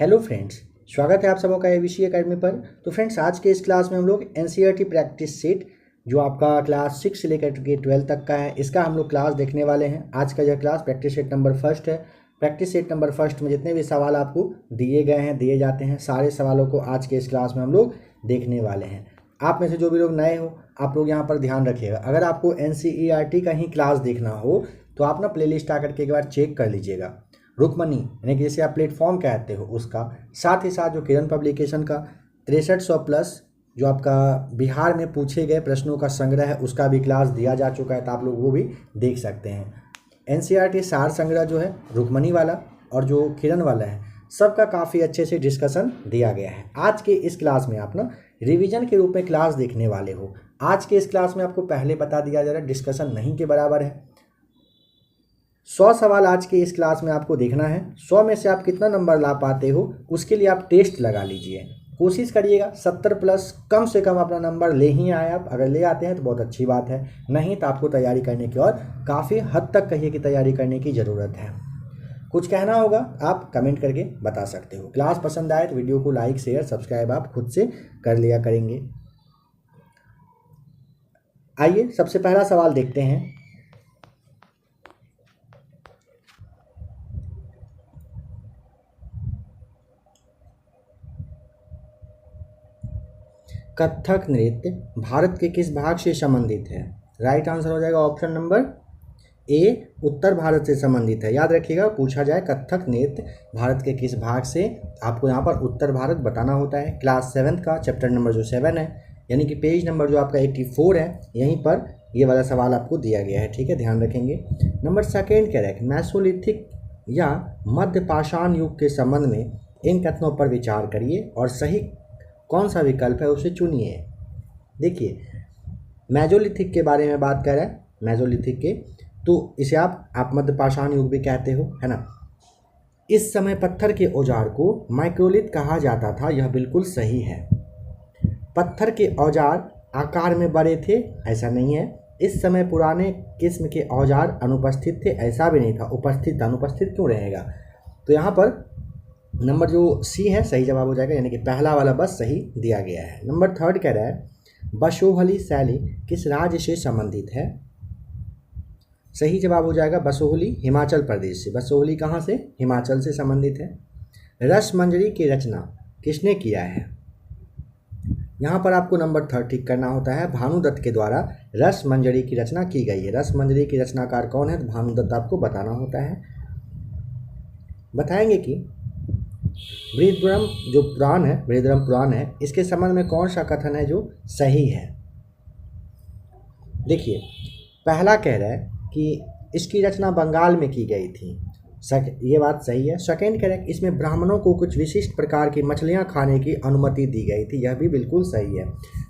Hello friends, स्वागत है आप सबों का एबीसी एकेडमी पर। तो फ्रेंड्स, आज के इस क्लास में हम लोग एनसीईआरटी प्रैक्टिस सेट जो आपका क्लास 6 से लेकर के 12 तक का है, इसका हम लोग क्लास देखने वाले हैं। आज का यह class practice set number first है। प्रैक्टिस सेट नंबर फर्स्ट में जितने भी सवाल आपको दिए गए हैं, दिए जाते हैं, सारे सवालों को आज के इस क्लास में हम लोग देखने वाले हैं। आप में से जो भी लोग नए हो, आप लोग यहाँ पर ध्यान रखिएगा। अगर आपको एनसीईआरटी का ही क्लास देखना हो तो आप ना प्लेलिस्ट आकर के एक बार चेक कर लीजिएगा। रुक्मणी यानी कि जैसे आप प्लेटफॉर्म कहते हो उसका, साथ ही साथ जो किरण पब्लिकेशन का 6300 प्लस जो आपका बिहार में पूछे गए प्रश्नों का संग्रह है, उसका भी क्लास दिया जा चुका है, तो आप लोग वो भी देख सकते हैं। एनसीईआरटी सार संग्रह जो है रुक्मणी वाला और जो किरण वाला है, सबका काफ़ी अच्छे से डिस्कशन दिया गया है। आज के इस क्लास में आप ना रिवीजन के रूप में क्लास देखने वाले हो। आज के इस क्लास में आपको पहले बता दिया जा रहा है, डिस्कशन नहीं के बराबर है। 100 सवाल आज के इस क्लास में आपको देखना है। 100 में से आप कितना नंबर ला पाते हो, उसके लिए आप टेस्ट लगा लीजिए। कोशिश करिएगा 70 प्लस कम से कम अपना नंबर ले ही आए आप। अगर ले आते हैं तो बहुत अच्छी बात है, नहीं तो आपको तैयारी करने की और काफ़ी हद तक कहिए कि तैयारी करने की ज़रूरत है। कुछ कहना होगा आप कमेंट करके बता सकते हो। क्लास पसंद आए तो वीडियो को लाइक शेयर सब्सक्राइब आप खुद से कर लिया करेंगे। आइए सबसे पहला सवाल देखते हैं। कथक नृत्य भारत के किस भाग से संबंधित है? राइट आंसर हो जाएगा ऑप्शन नंबर ए, उत्तर भारत से संबंधित है। याद रखिएगा, पूछा जाए कथक नृत्य भारत के किस भाग से, आपको यहाँ पर उत्तर भारत बताना होता है। क्लास 7 का चैप्टर नंबर जो 7 है, यानी कि पेज नंबर जो आपका 84 है, यहीं पर ये वाला सवाल आपको दिया गया है। ठीक है, ध्यान रखेंगे। नंबर सेकेंड कह रहा है मेसोलिथिक या मध्य पाषाण युग के संबंध में इन कथनों पर विचार करिए और सही कौन सा विकल्प है उसे चुनिए। देखिए, मेसोलिथिक के बारे में बात कर रहा है, मेसोलिथिक के, तो इसे आप मध्य पाषाण युग भी कहते हो, है ना। इस समय पत्थर के औजार को माइक्रोलिथ कहा जाता था, यह बिल्कुल सही है। पत्थर के औजार आकार में बड़े थे, ऐसा नहीं है। इस समय पुराने किस्म के औजार अनुपस्थित थे, ऐसा भी नहीं था। उपस्थित, अनुपस्थित क्यों रहेगा? तो यहाँ पर नंबर जो सी है सही जवाब हो जाएगा, यानी कि पहला वाला बस सही दिया गया है। नंबर थर्ड कह रहा है बसोहली शैली किस राज्य से संबंधित है? सही जवाब हो जाएगा बसोहली हिमाचल प्रदेश से। बसोहली कहाँ से? हिमाचल से संबंधित है। रसमंजरी की रचना किसने किया है? यहाँ पर आपको नंबर थर्ड ठीक करना होता है। भानुदत्त के द्वारा रसमंजरी की रचना की गई है। रसमंजरी की रचनाकार कौन है? तो भानुदत्त आपको बताना होता है। बताएंगे कि बृहद्रम जो पुराण है, बृहद्रम पुराण है, इसके संबंध में कौन सा कथन है जो सही है? देखिए, पहला कह रहा है कि इसकी रचना बंगाल में की गई थी, ये बात सही है। सेकेंड कह रहा है कि इसमें ब्राह्मणों को कुछ विशिष्ट प्रकार की मछलियां खाने की अनुमति दी गई थी, यह भी बिल्कुल सही है।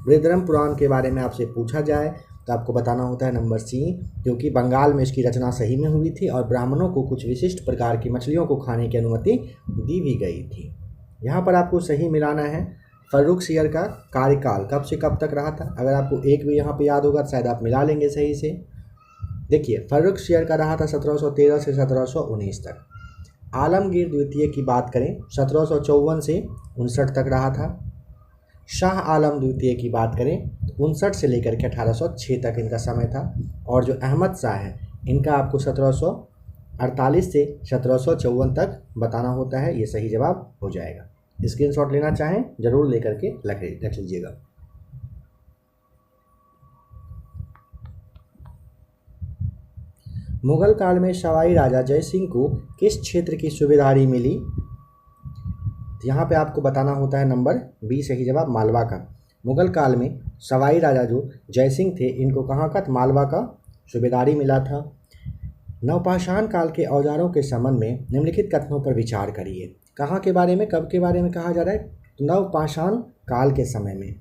बृहद्रम पुराण के बारे में आपसे पूछा जाए तो आपको बताना होता है नंबर सी, क्योंकि बंगाल में इसकी रचना सही में हुई थी और ब्राह्मणों को कुछ विशिष्ट प्रकार की मछलियों को खाने की अनुमति दी भी गई थी। यहाँ पर आपको सही मिलाना है। फर्रुखसियर का कार्यकाल कब से कब तक रहा था? अगर आपको एक भी यहाँ पे याद होगा तो शायद आप मिला लेंगे सही से। देखिए, फर्रुखसियर का रहा था 1713 से 1719 तक। आलमगीर द्वितीय की बात करें 1754 से 59 तक रहा था। शाह आलम द्वितीय की बात करें तो 59 से लेकर के 1806 तक इनका समय था। और जो अहमद शाह है, इनका आपको 1748 से 1754 तक बताना होता है। ये सही जवाब हो जाएगा। स्क्रीनशॉट लेना चाहें जरूर लेकर के रख लीजिएगा। मुगल काल में सवाई राजा जय सिंह को किस क्षेत्र की सूबेदारी मिली? यहाँ पे आपको बताना होता है नंबर बी सही जवाब, मालवा का। मुगल काल में सवाई राजा जो जय सिंह थे, इनको कहाँ का? मालवा का सूबेदारी मिला था। नवपाषाण काल के औजारों के संबंध में निम्नलिखित कथनों पर विचार करिए। कहाँ के बारे में, कब के बारे में कहा जा रहा है? नवपाषाण काल के समय में।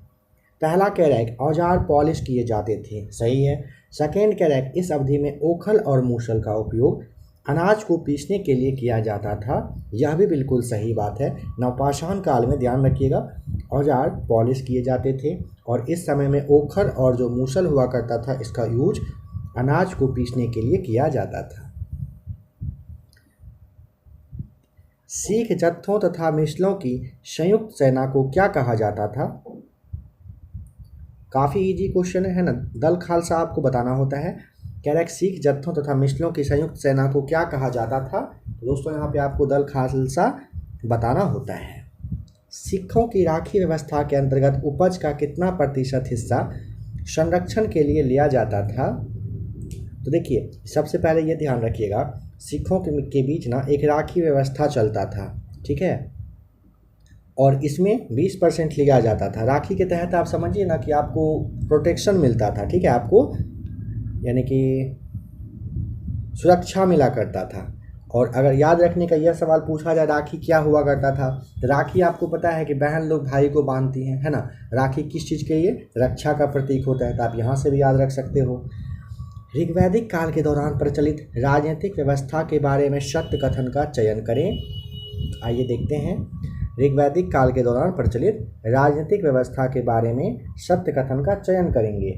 पहला कह रहा है औजार पॉलिश किए जाते थे, सही है। सेकेंड कह रहा है इस अवधि में ओखल और मूसल का उपयोग अनाज को पीसने के लिए किया जाता था, यह भी बिल्कुल सही बात है। नवपाषाण काल में ध्यान रखिएगा औजार पॉलिश किए जाते थे और इस समय में ओखल और जो मूसल हुआ करता था, इसका यूज अनाज को पीसने के लिए किया जाता था। सिख जत्थों तथा मिसलों की संयुक्त सेना को क्या कहा जाता था? काफ़ी इजी क्वेश्चन है ना। दल खालसा आपको बताना होता है। कह रहा है सिख जत्थों तथा मिसलों की संयुक्त सेना को क्या कहा जाता था? तो दोस्तों यहाँ पे आपको दल खालसा बताना होता है। सिखों की राखी व्यवस्था के अंतर्गत उपज का कितना प्रतिशत हिस्सा संरक्षण के लिए लिया जाता था? तो देखिए, सबसे पहले ये ध्यान रखिएगा, सिखों के बीच ना एक राखी व्यवस्था चलता था, ठीक है, और इसमें 20% लिया जाता था। राखी के तहत आप समझिए ना कि आपको प्रोटेक्शन मिलता था, ठीक है, आपको यानी कि सुरक्षा मिला करता था। और अगर याद रखने का यह सवाल पूछा जाए राखी क्या हुआ करता था, तो राखी आपको पता है कि बहन लोग भाई को बांधती हैं, है ना। राखी किस चीज़ के लिए? रक्षा का प्रतीक होता है, तो आप यहाँ से भी याद रख सकते हो। ऋग्वैदिक काल के दौरान प्रचलित राजनीतिक व्यवस्था के बारे में सत्य कथन का चयन करें। आइए देखते हैं, ऋग्वैदिक काल के दौरान प्रचलित राजनीतिक व्यवस्था के बारे में सत्य कथन का चयन करेंगे।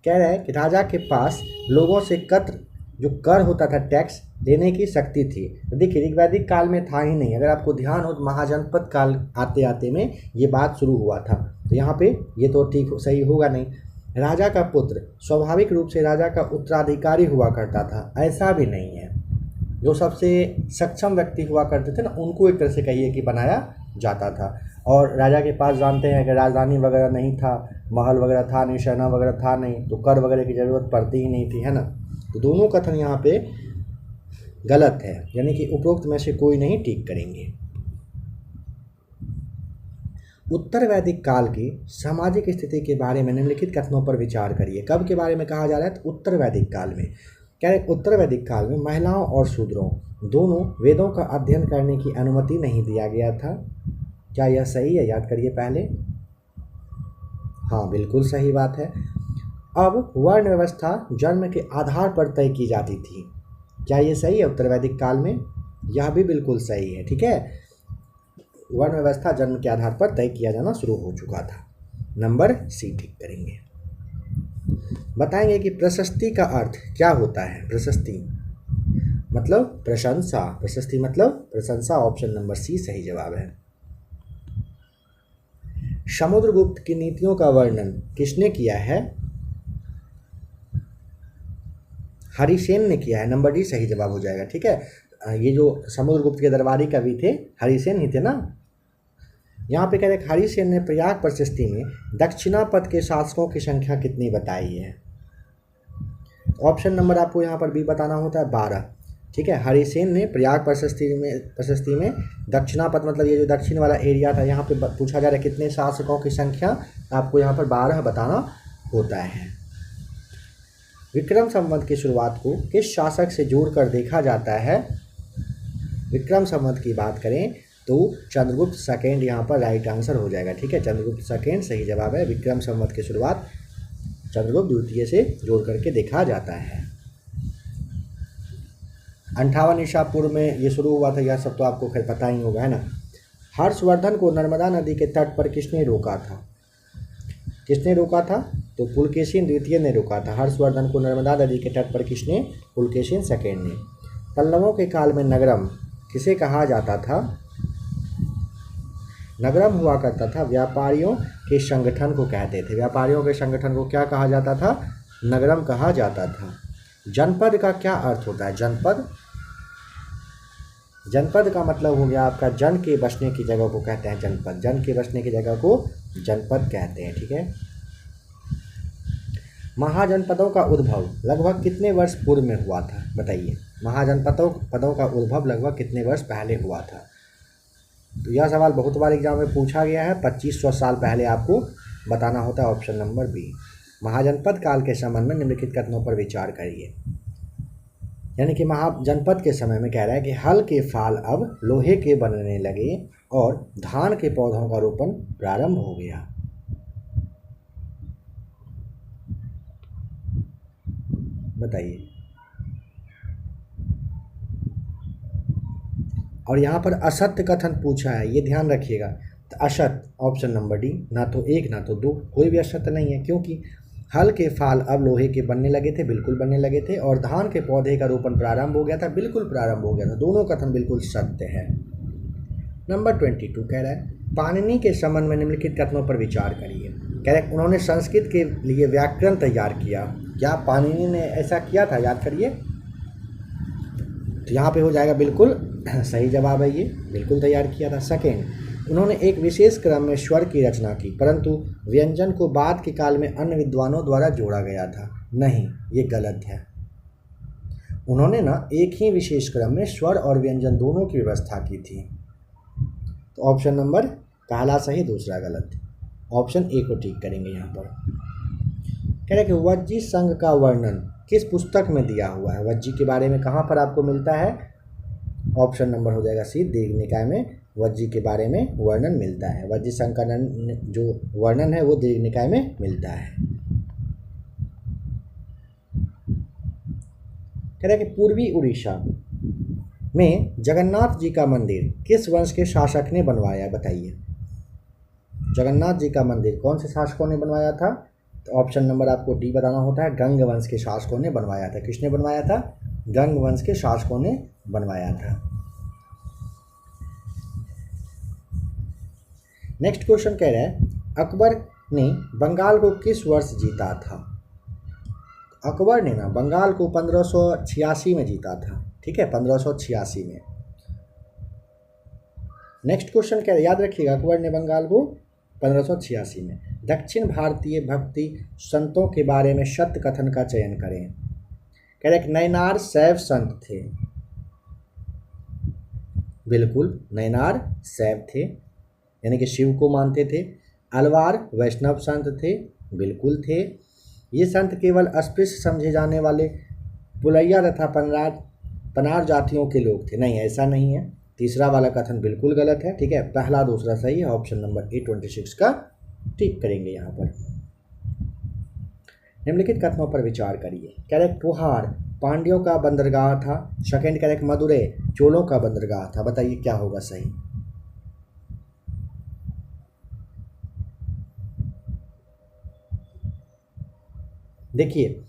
कह रहा है कि राजा के पास लोगों से कर होता था, टैक्स देने की शक्ति थी। तो देखिए, ऋग्वैदिक काल में था ही नहीं। अगर आपको ध्यान हो तो महाजनपद काल आते आते में ये बात शुरू हुआ था। तो यहाँ पे ये तो ठीक सही होगा नहीं। राजा का पुत्र स्वाभाविक रूप से राजा का उत्तराधिकारी हुआ करता था, ऐसा भी नहीं है। जो सबसे सक्षम व्यक्ति हुआ करते थे ना, उनको एक तरह से कहिए कि बनाया जाता था। और राजा के पास जानते हैं कि राजधानी वगैरह नहीं था, महल वगैरह था नहीं, सेना वगैरह था नहीं, तो कर वगैरह की ज़रूरत पड़ती ही नहीं थी, है ना। तो दोनों कथन यहाँ पे गलत है, यानी कि उपरोक्त में से कोई नहीं टिक करेंगे। उत्तर वैदिक काल की सामाजिक स्थिति के बारे में निम्नलिखित कथनों पर विचार करिए। कब के बारे में कहा जा रहा है? तो उत्तर वैदिक काल में। क्या है? उत्तर वैदिक काल में महिलाओं और शूद्रों दोनों वेदों का अध्ययन करने की अनुमति नहीं दिया गया था। क्या यह सही है? याद करिए पहले। हाँ, बिल्कुल सही बात है। अब वर्ण व्यवस्था जन्म के आधार पर तय की जाती थी। क्या ये सही है? उत्तर वैदिक काल में यह भी बिल्कुल सही है, ठीक है। वर्ण व्यवस्था जन्म के आधार पर तय किया जाना शुरू हो चुका था। नंबर सी ठीक करेंगे। बताएंगे कि प्रशस्ति का अर्थ क्या होता है? प्रशस्ति मतलब प्रशंसा, प्रशस्ति मतलब प्रशंसा। ऑप्शन नंबर सी सही जवाब है। समुद्रगुप्त की नीतियों का वर्णन किसने किया है? हरिसेन ने किया है। नंबर डी सही जवाब हो जाएगा, ठीक है। ये जो समुद्रगुप्त के दरबारी कवि थे, हरिसेन ही थे ना। यहाँ पे कह रहे हरिसेन ने प्रयाग प्रशस्ति में दक्षिणापथ के शासकों की संख्या कितनी बताई है? ऑप्शन नंबर आपको यहाँ पर भी बताना होता है 12, ठीक है। हरिसेन ने प्रयाग प्रशस्ति में दक्षिणापथ मतलब ये जो दक्षिण वाला एरिया था, यहाँ पे पूछा जा रहा है कितने शासकों की संख्या, आपको यहाँ पर 12 बताना होता है। विक्रम संवत की शुरुआत को किस शासक से जोड़कर देखा जाता है? विक्रम संवत की बात करें तो चंद्रगुप्त सेकेंड यहाँ पर राइट आंसर हो जाएगा, ठीक है। चंद्रगुप्त सेकेंड सही जवाब है। विक्रम संवत की शुरुआत चंद्रगुप्त द्वितीय से जोड़ करके देखा जाता है। 58 ईसा पूर्व में ये शुरू हुआ था, यह सब तो आपको खैर पता ही होगा, है ना। हर्षवर्धन को नर्मदा नदी के तट पर किसने रोका था? किसने रोका था? तो पुलकेशिन द्वितीय ने रोका था। हर्षवर्धन को नर्मदा नदी के तट पर किसने? पुलकेशिन सेकेंड ने। पल्लवों के काल में नगरम किसे कहा जाता था? नगरम हुआ करता था व्यापारियों के संगठन को कहते थे। व्यापारियों के संगठन को क्या कहा जाता था? नगरम कहा जाता था। जनपद का क्या अर्थ होता है? जनपद, जनपद का मतलब हो गया आपका जन के बसने की जगह को कहते हैं जनपद। जन के बसने की जगह को जनपद कहते हैं, ठीक है। महाजनपदों का उद्भव लगभग कितने वर्ष पूर्व में हुआ था? बताइए, महाजनपदों का उद्भव लगभग कितने वर्ष पहले हुआ था? तो यह सवाल बहुत बार एग्जाम में पूछा गया है। 2500 साल पहले आपको बताना होता है। Option number B. महाजनपद काल के संबंध में निम्नलिखित कथनों पर विचार करिए। यानी कि महाजनपद के समय में कह रहा है कि हल के फाल अब लोहे के बनने लगे और धान के पौधों का रोपण प्रारंभ हो गया। बताइए। और यहाँ पर असत्य कथन पूछा है, ये ध्यान रखिएगा। तो असत्य ऑप्शन नंबर डी, ना तो 1 ना तो 2, कोई भी असत्य नहीं है, क्योंकि हल के फाल अब लोहे के बनने लगे थे, बिल्कुल बनने लगे थे। और धान के पौधे का रोपण प्रारंभ हो गया था, बिल्कुल प्रारंभ हो गया था। दोनों कथन बिल्कुल सत्य है। नंबर 22 कह रहा है पाणिनि के संबंध में निम्नलिखित कथनों पर विचार करिए। कह रहे उन्होंने संस्कृत के लिए व्याकरण तैयार किया। क्या पाणिनि ने ऐसा किया था? याद करिए। तो यहाँ पे हो जाएगा बिल्कुल सही जवाब है, ये बिल्कुल तैयार किया था। सेकेंड, उन्होंने एक विशेष क्रम में स्वर की रचना की, परंतु व्यंजन को बाद के काल में अन्य विद्वानों द्वारा जोड़ा गया था। नहीं, ये गलत है। उन्होंने ना एक ही विशेष क्रम में स्वर और व्यंजन दोनों की व्यवस्था की थी। तो ऑप्शन नंबर पहला सही, दूसरा गलत। ऑप्शन ए को ठीक करेंगे यहाँ पर। कह रहे कि वज्जी संघ का वर्णन किस पुस्तक में दिया हुआ है? वज्जी के बारे में कहाँ पर आपको मिलता है? ऑप्शन नंबर हो जाएगा सी, दीर्घनिकाय में वज्जी के बारे में वर्णन मिलता है। वज्जी संघ का जो वर्णन है वो दीर्घनिकाय में मिलता है। कह रहे कि पूर्वी उड़ीसा में जगन्नाथ जी का मंदिर किस वंश के शासक ने बनवाया? बताइए। जगन्नाथ जी का मंदिर कौन से शासकों ने बनवाया था? तो ऑप्शन नंबर आपको डी बताना होता है। गंग वंश के शासकों ने बनवाया था। किसने बनवाया था? गंग वंश के शासकों ने बनवाया था। नेक्स्ट क्वेश्चन कह रहा है अकबर ने बंगाल को किस वर्ष जीता था? अकबर ने ना बंगाल को 1586 में जीता था। ठीक है, 1586 में। नेक्स्ट क्वेश्चन क्या है, याद रखिएगा, अकबर ने बंगाल को 1586 में। दक्षिण भारतीय भक्ति संतों के बारे में सत्य कथन का चयन करें। कह रहे कि नैनार शैव संत थे। बिल्कुल, नैनार शैव थे, यानी कि शिव को मानते थे। अलवार वैष्णव संत थे। बिल्कुल थे। ये संत केवल अस्पृश्य समझे जाने वाले पुलैया तथा पनार जातियों के लोग थे। नहीं, ऐसा नहीं है। तीसरा वाला कथन बिल्कुल गलत है। ठीक है, पहला दूसरा सही है। ऑप्शन नंबर ए 26 का टिक करेंगे यहाँ पर। निम्नलिखित कथनों पर विचार करिए। कह रहे पुहार पांड्यों का बंदरगाह था। सेकंड कह रहे मदुरै चोलों का बंदरगाह था। बताइए क्या होगा सही? देखिए,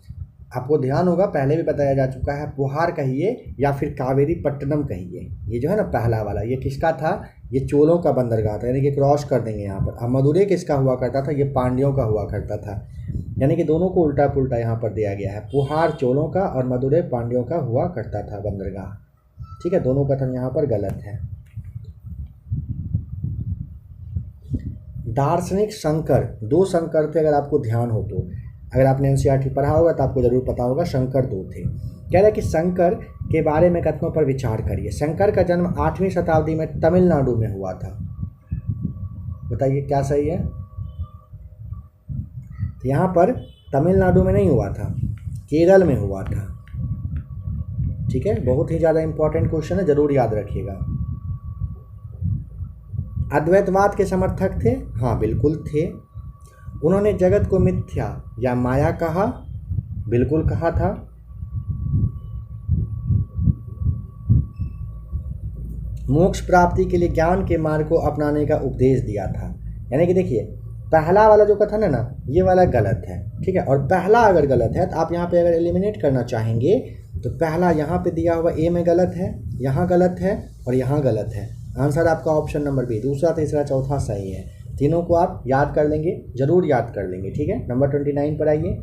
आपको ध्यान होगा, पहले भी बताया जा चुका है। पुहार कहिए या फिर कावेरी पट्टनम कहिए, ये जो है ना पहला वाला, ये किसका था? ये चोलों का बंदरगाह था, यानी कि क्रॉस कर देंगे यहाँ पर। अब मदुरै किसका हुआ करता था? ये पांड्यों का हुआ करता था, यानी कि दोनों को उल्टा पुल्टा यहाँ पर दिया गया है। पुहार चोलों का और मदुरै पांड्यों का हुआ करता था बंदरगाह। ठीक है, दोनों कथन यहाँ पर गलत है। दार्शनिक शंकर, दो शंकर थे, अगर आपको ध्यान हो तो। अगर आपने एनसीईआरटी पढ़ा होगा तो आपको जरूर पता होगा, शंकर दो थे। कह रहे कि शंकर के बारे में कथनों पर विचार करिए। शंकर का जन्म 8वीं शताब्दी में तमिलनाडु में हुआ था। बताइए क्या सही है? तो यहाँ पर तमिलनाडु में नहीं हुआ था, केरल में हुआ था। ठीक है, बहुत ही ज़्यादा इंपॉर्टेंट क्वेश्चन है, जरूर याद रखिएगा। अद्वैतवाद के समर्थक थे? हाँ, बिल्कुल थे। उन्होंने जगत को मिथ्या या माया कहा? बिल्कुल कहा था। मोक्ष प्राप्ति के लिए ज्ञान के मार्ग को अपनाने का उपदेश दिया था। यानी कि देखिए, पहला वाला जो कथन है ना, ये वाला गलत है। ठीक है, और पहला अगर गलत है तो आप यहाँ पे अगर एलिमिनेट करना चाहेंगे तो पहला यहाँ पे दिया हुआ ए में गलत है, यहाँ गलत है और यहाँ गलत है। आंसर आपका ऑप्शन नंबर बी, दूसरा तीसरा चौथा सही है। तीनों को आप याद कर लेंगे, जरूर याद कर लेंगे। ठीक है, नंबर 29 पर आइए।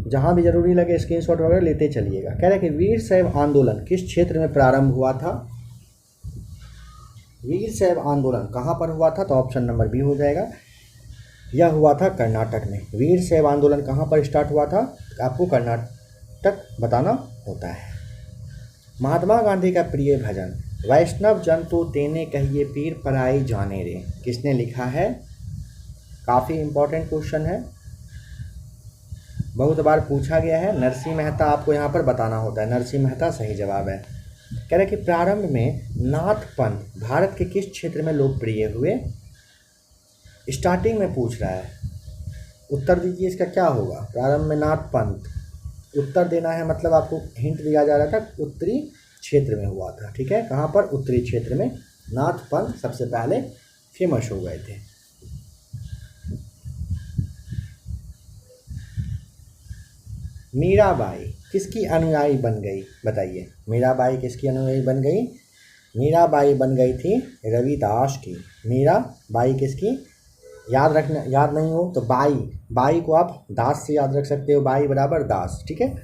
जहाँ भी जरूरी लगे स्क्रीनशॉट वगैरह लेते चलिएगा। कह रहे कि वीर शैव आंदोलन किस क्षेत्र में प्रारंभ हुआ था? वीर शैव आंदोलन कहाँ पर हुआ था? तो ऑप्शन नंबर बी हो जाएगा, यह हुआ था कर्नाटक में। वीर शैव आंदोलन कहाँ पर स्टार्ट हुआ था? आपको कर्नाटक बताना होता है। महात्मा गांधी का प्रिय भजन वैष्णव जन तो तेने कहिए पीर पराई जाने रे, किसने लिखा है? काफ़ी इंपॉर्टेंट क्वेश्चन है, बहुत बार पूछा गया है। नरसिंह मेहता आपको यहाँ पर बताना होता है। नरसिंह मेहता सही जवाब है। कह रहे कि प्रारंभ में नाथ पंथ भारत के किस क्षेत्र में लोकप्रिय हुए? स्टार्टिंग में पूछ रहा है, उत्तर दीजिए इसका क्या होगा? प्रारंभ में नाथ पंथ, उत्तर देना है, मतलब आपको हिंट दिया जा रहा था उत्तरी क्षेत्र में हुआ था। ठीक है, कहाँ पर? उत्तरी क्षेत्र में नाथ पंथ सबसे पहले फेमस हो गए थे। मीराबाई किसकी अनुयायी बन गई, बताइए। मीराबाई किसकी अनुयायी बन गई? मीराबाई बन गई थी रविदास की। मीराबाई किसकी? याद रखना, याद नहीं हो तो बाई, बाई को आप दास से याद रख सकते हो, बाई बराबर दास, ठीक है।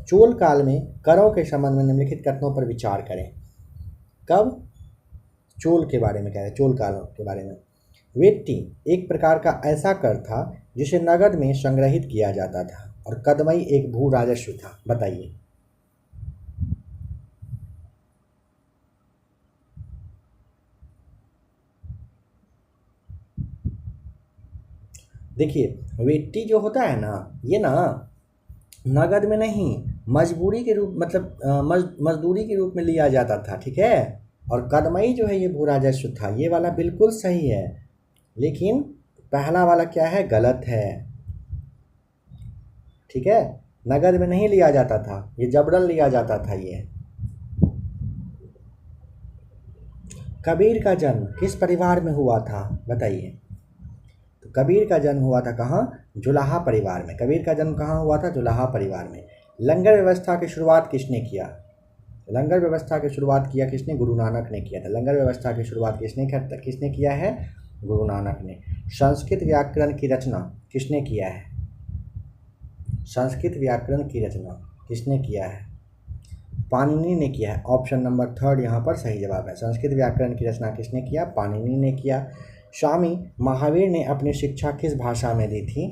चोल काल में करों के संबंध में निम्नलिखित कथनों पर विचार करें। कब? चोल के बारे में कह रहे हैं, चोल काल के बारे में। वेट्टी एक प्रकार का ऐसा कर था जिसे नगद में संग्रहित किया जाता था, और कदमई एक भू राजस्व था, बताइए। देखिए वेट्टी जो होता है ना, ये ना नगद में नहीं, मजबूरी के रूप मतलब मजदूरी के रूप में लिया जाता था, ठीक है। और कदमई जो है ये भू राजस्व था, ये वाला बिल्कुल सही है, लेकिन पहला वाला क्या है, गलत है, ठीक है। नगद में नहीं लिया जाता था, ये जबरन लिया जाता था ये। कबीर का जन्म किस परिवार में हुआ था, बताइए। तो कबीर का जन्म हुआ था कहाँ? जुलाहा परिवार में। कबीर का जन्म कहाँ हुआ था? जुलाहा परिवार में। लंगर व्यवस्था की शुरुआत किसने किया? लंगर व्यवस्था की शुरुआत किया किसने? गुरु नानक ने किया था। लंगर व्यवस्था की शुरुआत किसने किया है? गुरु नानक ने। संस्कृत व्याकरण की रचना किसने किया है? संस्कृत व्याकरण की रचना किसने किया है? पाणिनि ने किया है। ऑप्शन नंबर 3 यहाँ पर सही जवाब है। संस्कृत व्याकरण की रचना किसने किया? पाणिनि ने किया। स्वामी महावीर ने अपनी शिक्षा किस भाषा में दी थी?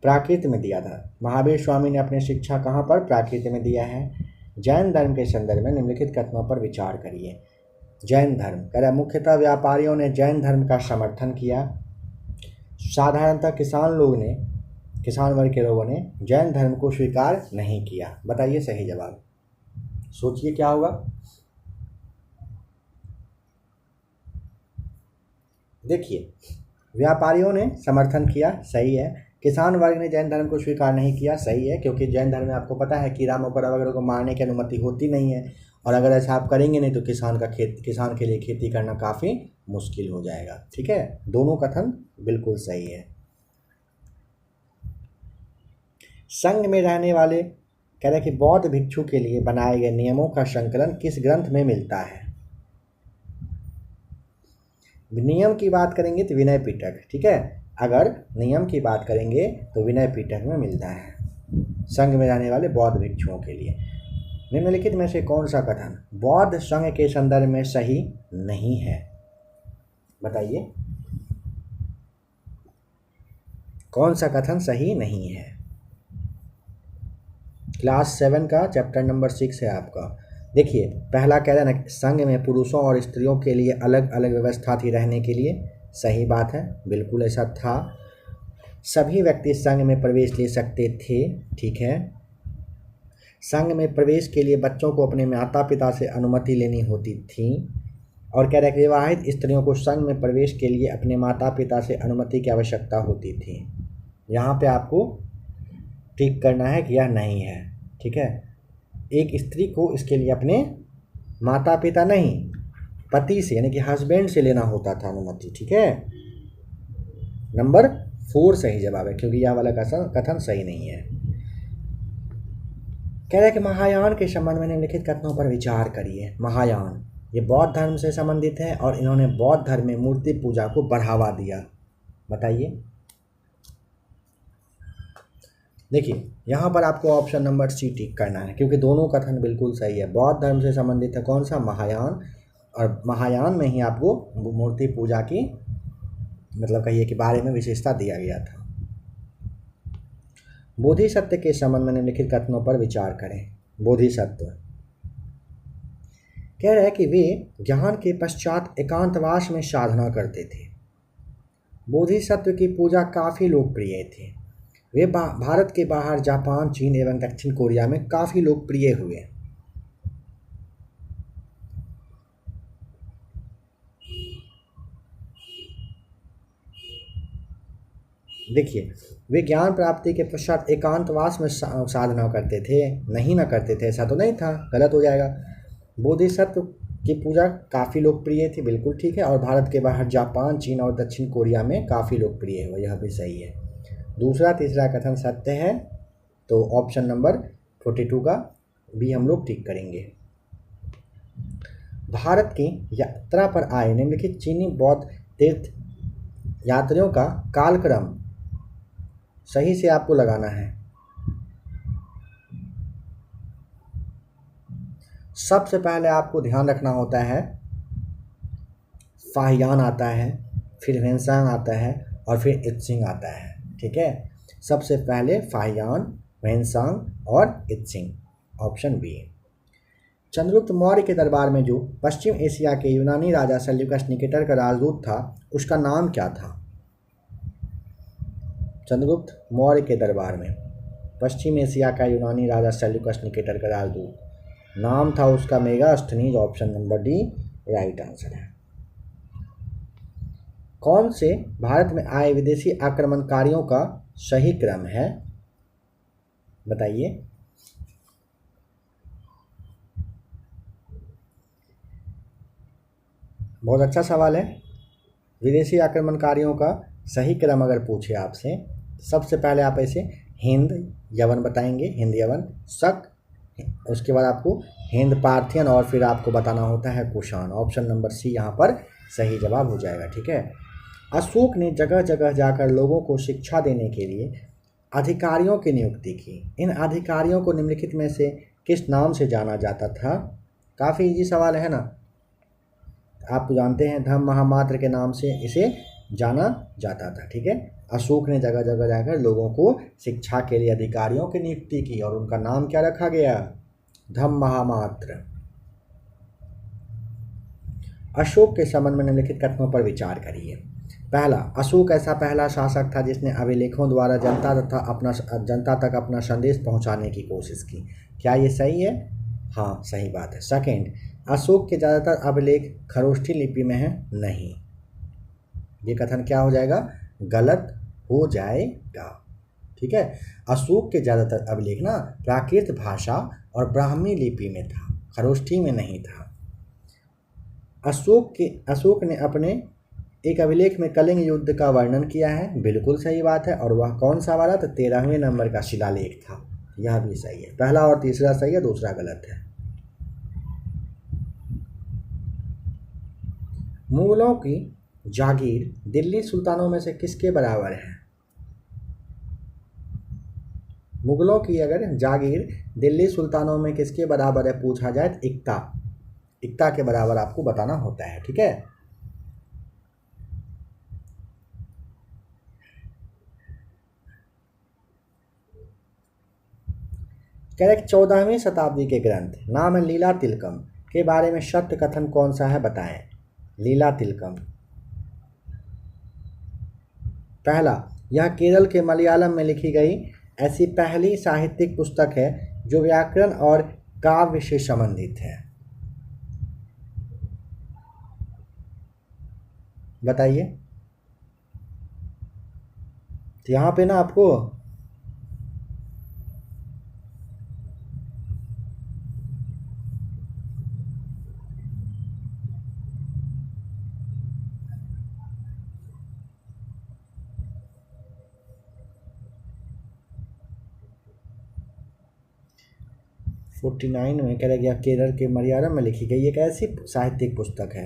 प्राकृत में दिया था। महावीर स्वामी ने अपनी शिक्षा कहाँ पर? प्राकृत में दिया है। जैन धर्म के संदर्भ में निम्नलिखित कथनों पर विचार करिए। जैन धर्म कह रहा है मुख्यतः व्यापारियों ने जैन धर्म का समर्थन किया। साधारणतः किसान वर्ग के लोगों ने जैन धर्म को स्वीकार नहीं किया। बताइए सही जवाब। सोचिए क्या होगा। देखिए व्यापारियों ने समर्थन किया, सही है। किसान वर्ग ने जैन धर्म को स्वीकार नहीं किया, सही है, क्योंकि जैन धर्म में आपको पता है कीड़ा मकोड़ा वगैरह को मारने की अनुमति होती नहीं है, और अगर ऐसा आप करेंगे नहीं तो किसान के लिए खेती करना काफ़ी मुश्किल हो जाएगा, ठीक है। दोनों कथन बिल्कुल सही है। संघ में रहने वाले कह रहे कि बौद्ध भिक्षु के लिए बनाए गए नियमों का संकलन किस ग्रंथ में मिलता है? नियम की बात करेंगे तो विनय पिटक, ठीक है। अगर नियम की बात करेंगे तो विनय पिटक में मिलता है, संघ में रहने वाले बौद्ध भिक्षुओं के लिए। निम्नलिखित में से कौन सा कथन बौद्ध संघ के संदर्भ में सही नहीं है? बताइए कौन सा कथन सही नहीं है। क्लास 7 का चैप्टर नंबर 6 है आपका। देखिए पहला कह रहा है ना, संघ में पुरुषों और स्त्रियों के लिए अलग अलग व्यवस्था थी रहने के लिए, सही बात है, बिल्कुल ऐसा था। सभी व्यक्ति संघ में प्रवेश ले सकते थे, ठीक है। संघ में प्रवेश के लिए बच्चों को अपने माता पिता से अनुमति लेनी होती थी, और कह रहा है कि विवाहित स्त्रियों को संघ में प्रवेश के लिए अपने माता पिता से अनुमति की आवश्यकता होती थी। यहाँ पे आपको ठीक करना है कि यह नहीं है, ठीक है। एक स्त्री को इसके लिए अपने माता पिता नहीं, पति से यानी कि हस्बैंड से लेना होता था अनुमति, ठीक है। नंबर 4 सही जवाब है, क्योंकि यह वाला कथन सही नहीं है। कह रहा है कि महायान के संबंध में निम्नलिखित कथनों पर विचार करिए। महायान ये बौद्ध धर्म से संबंधित है, और इन्होंने बौद्ध धर्म में मूर्ति पूजा को बढ़ावा दिया। बताइए। देखिए यहाँ पर आपको ऑप्शन नंबर सी टिक करना है, क्योंकि दोनों कथन बिल्कुल सही है। बौद्ध धर्म से संबंधित है कौन सा? महायान, और महायान में ही आपको मूर्ति पूजा की मतलब कहिए कि बारे में विशेषता दिया गया था। बोधिसत्व के संबंध में निम्नलिखित कथनों पर विचार करें। बोधिसत्व कह रहे हैं कि वे ज्ञान के पश्चात एकांतवास में साधना करते थे। बोधिसत्व की पूजा काफ़ी लोकप्रिय थी। वे भारत के बाहर जापान, चीन एवं दक्षिण कोरिया में काफ़ी लोकप्रिय हुए। देखिए वे ज्ञान प्राप्ति के पश्चात एकांतवास में साधना करते थे, नहीं ना करते थे, ऐसा तो नहीं था, गलत हो जाएगा। बोधिसत्व की पूजा काफ़ी लोकप्रिय थी, बिल्कुल ठीक है। और भारत के बाहर जापान, चीन और दक्षिण कोरिया में काफ़ी लोकप्रिय है, यह भी सही है। दूसरा तीसरा कथन सत्य है, तो ऑप्शन नंबर 42 का भी हम लोग टिक करेंगे। भारत की यात्रा पर आए निम्नलिखित चीनी बौद्ध तीर्थ यात्रियों का कालक्रम सही से आपको लगाना है। सबसे पहले आपको ध्यान रखना होता है फाहियान आता है, फिर वेंसांग आता है और फिर इत्सिंग आता है। ठीक है, सबसे पहले फाहियान, वेंसांग और Itsing, option B. Chandragupta Maurya के दरबार में जो पश्चिम एशिया के यूनानी राजा सेल्यूकस निकेटर का राजदूत था उसका नाम क्या था? चंद्रगुप्त मौर्य के दरबार में पश्चिम एशिया का यूनानी राजा सेल्यूकस निकेटर का राजदूत नाम था उसका Megasthenes, option number D right answer है। कौन से भारत में आए विदेशी आक्रमणकारियों का सही क्रम है? बताइए। बहुत अच्छा सवाल है। विदेशी आक्रमणकारियों का सही क्रम अगर पूछे आपसे, सबसे पहले आप ऐसे हिंद यवन बताएंगे, हिंद यवन, शक, उसके बाद आपको हिंद पार्थियन और फिर आपको बताना होता है कुषाण। ऑप्शन नंबर सी यहाँ पर सही जवाब हो जाएगा। ठीक है, अशोक ने जगह जगह जाकर लोगों को शिक्षा देने के लिए अधिकारियों की नियुक्ति की। इन अधिकारियों को निम्नलिखित में से किस नाम से जाना जाता था? काफ़ी इजी सवाल है ना, आप तो जानते हैं धम्म महामात्र के नाम से इसे जाना जाता था। ठीक है, अशोक ने जगह जगह जाकर लोगों को शिक्षा के लिए अधिकारियों की नियुक्ति की और उनका नाम क्या रखा गया? धम्म महामात्र। अशोक के संबंध में निम्नलिखित कथनों पर विचार करिए। पहला, अशोक ऐसा पहला शासक था जिसने अभिलेखों द्वारा जनता तक अपना संदेश पहुंचाने की कोशिश की। क्या ये सही है? हाँ, सही बात है। सेकेंड, अशोक के ज़्यादातर अभिलेख खरोष्ठी लिपि में हैं? नहीं। ये कथन क्या हो जाएगा? गलत हो जाएगा। ठीक है, अशोक के ज़्यादातर अभिलेख ना प्राकृत भाषा और ब्राह्मी लिपि में था, खरोष्ठी में नहीं था। अशोक ने अपने एक अभिलेख में कलिंग युद्ध का वर्णन किया है, बिल्कुल सही बात है। और वह कौन सा वाला? तो 13वें नंबर का शिलालेख था, यह भी सही है। पहला और तीसरा सही है, दूसरा गलत है। मुगलों की जागीर दिल्ली सुल्तानों में से किसके बराबर है? मुगलों की अगर जागीर दिल्ली सुल्तानों में किसके बराबर है पूछा जाए तो इक्ता के बराबर आपको बताना होता है। ठीक है, करेक्ट। 14वीं शताब्दी के ग्रंथ नाम है लीला तिलकम के बारे में सत्य कथन कौन सा है? बताएं। लीला तिलकम, पहला, यह केरल के मलयालम में लिखी गई ऐसी पहली साहित्यिक पुस्तक है जो व्याकरण और काव्य से संबंधित है। बताइए। तो यहाँ पे ना आपको में कह रहा गया केरल के मलयालम में लिखी गई एक ऐसी साहित्यिक पुस्तक है